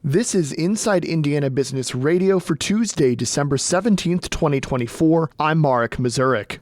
This is Inside Indiana Business Radio for Tuesday, December 17th, 2024. I'm Marek Mazurek.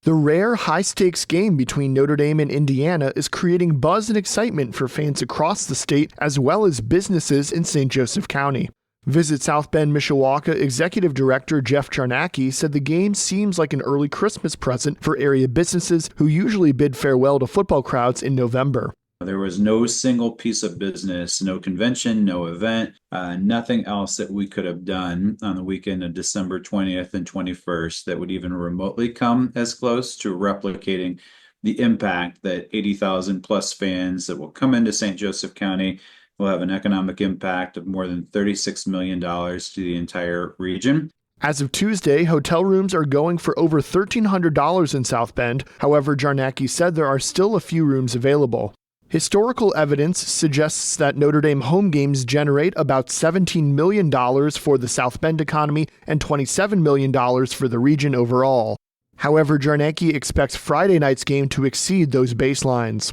The rare high-stakes game between Notre Dame and Indiana is creating buzz and excitement for fans across the state as well as businesses in St. Joseph County. Visit South Bend, Mishawaka Executive Director Jeff Czarnacki said the game seems like an early Christmas present for area businesses who usually bid farewell to football crowds in November. There was no single piece of business, no convention, no event, nothing else that we could have done on the weekend of December 20th and 21st that would even remotely come as close to replicating the impact that 80,000 plus fans that will come into St. Joseph County will have an economic impact of more than $36 million to the entire region. As of Tuesday, hotel rooms are going for over $1,300 in South Bend. However, Czarnacki said there are still a few rooms available. Historical evidence suggests that Notre Dame home games generate about $17 million for the South Bend economy and $27 million for the region overall. However, Czarnacki expects Friday night's game to exceed those baselines.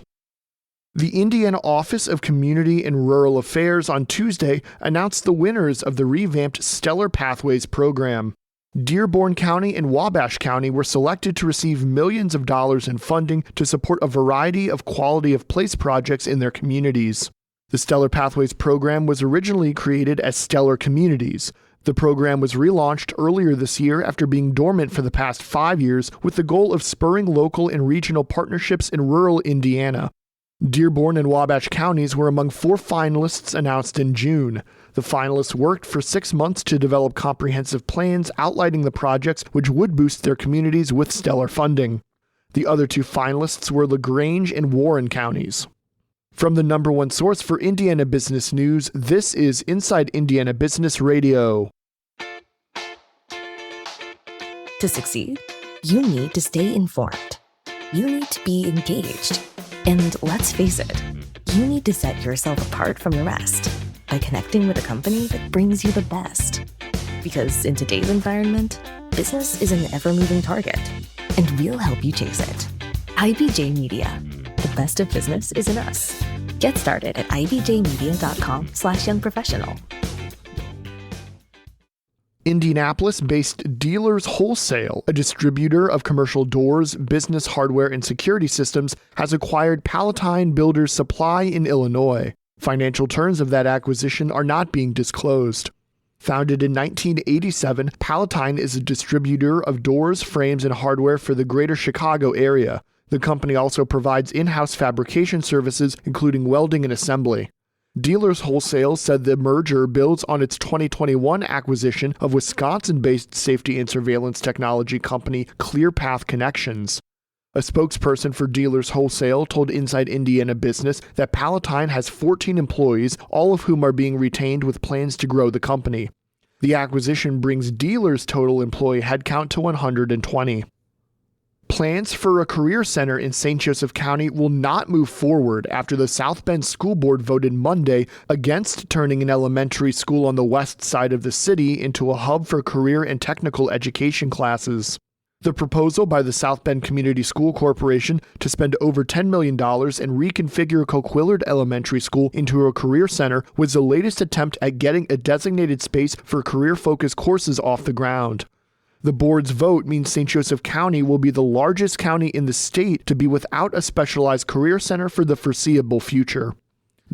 The Indiana Office of Community and Rural Affairs on Tuesday announced the winners of the revamped Stellar Pathways program. Dearborn County and Wabash County were selected to receive millions of dollars in funding to support a variety of quality of place projects in their communities. The Stellar Pathways program was originally created as Stellar Communities. The program was relaunched earlier this year after being dormant for the past 5 years with the goal of spurring local and regional partnerships in rural Indiana. Dearborn and Wabash counties were among 4 finalists announced in June. The finalists worked for 6 months to develop comprehensive plans outlining the projects which would boost their communities with stellar funding. The other 2 finalists were LaGrange and Warren counties. From the number one source for Indiana business news, this is Inside Indiana Business Radio. To succeed, you need to stay informed. You need to be engaged. And let's face it, you need to set yourself apart from the rest by connecting with a company that brings you the best. Because in today's environment, business is an ever-moving target, and we'll help you chase it. IBJ Media. The best of business is in us. Get started at ibjmedia.com/youngprofessional. Indianapolis-based Dealers Wholesale, a distributor of commercial doors, business hardware, and security systems, has acquired Palatine Builders Supply in Illinois. Financial terms of that acquisition are not being disclosed. Founded in 1987, Palatine is a distributor of doors, frames, and hardware for the greater Chicago area. The company also provides in-house fabrication services, including welding and assembly. Dealers Wholesale said the merger builds on its 2021 acquisition of Wisconsin-based safety and surveillance technology company ClearPath Connections. A spokesperson for Dealers Wholesale told Inside Indiana Business that Palatine has 14 employees, all of whom are being retained with plans to grow the company. The acquisition brings Dealers' total employee headcount to 120. Plans for a career center in St. Joseph County will not move forward after the South Bend School Board voted Monday against turning an elementary school on the west side of the city into a hub for career and technical education classes. The proposal by the South Bend Community School Corporation to spend over $10 million and reconfigure Coquillard Elementary School into a career center was the latest attempt at getting a designated space for career-focused courses off the ground. The board's vote means St. Joseph County will be the largest county in the state to be without a specialized career center for the foreseeable future.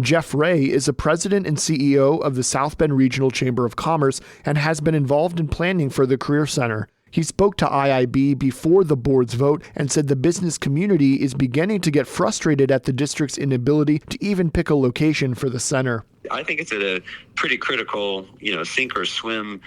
Jeff Ray is the president and CEO of the South Bend Regional Chamber of Commerce and has been involved in planning for the career center. He spoke to IIB before the board's vote and said the business community is beginning to get frustrated at the district's inability to even pick a location for the center. I think it's at a pretty critical, sink or swim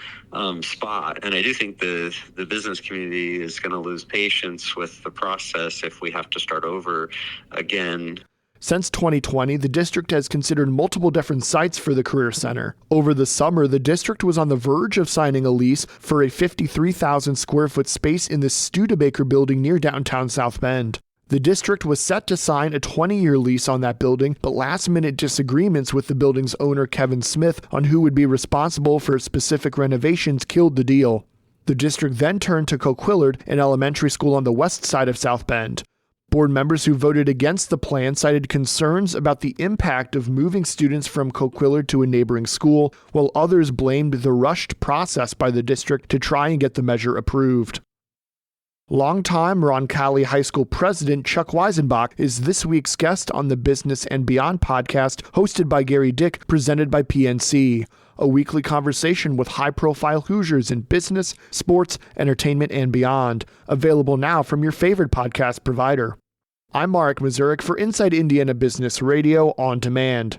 spot. And I do think the business community is going to lose patience with the process if we have to start over again. Since 2020, the district has considered multiple different sites for the Career Center. Over the summer, the district was on the verge of signing a lease for a 53,000 square foot space in the Studebaker building near downtown South Bend. The district was set to sign a 20-year lease on that building, but last-minute disagreements with the building's owner, Kevin Smith, on who would be responsible for specific renovations killed the deal. The district then turned to Coquillard, an elementary school on the west side of South Bend. Board members who voted against the plan cited concerns about the impact of moving students from Coquillard to a neighboring school, while others blamed the rushed process by the district to try and get the measure approved. Longtime Roncalli High School president Chuck Weisenbach is this week's guest on the Business and Beyond podcast, hosted by Gary Dick, presented by PNC. A weekly conversation with high-profile Hoosiers in business, sports, entertainment, and beyond. Available now from your favorite podcast provider. I'm Mark Mazurik for Inside Indiana Business Radio On Demand.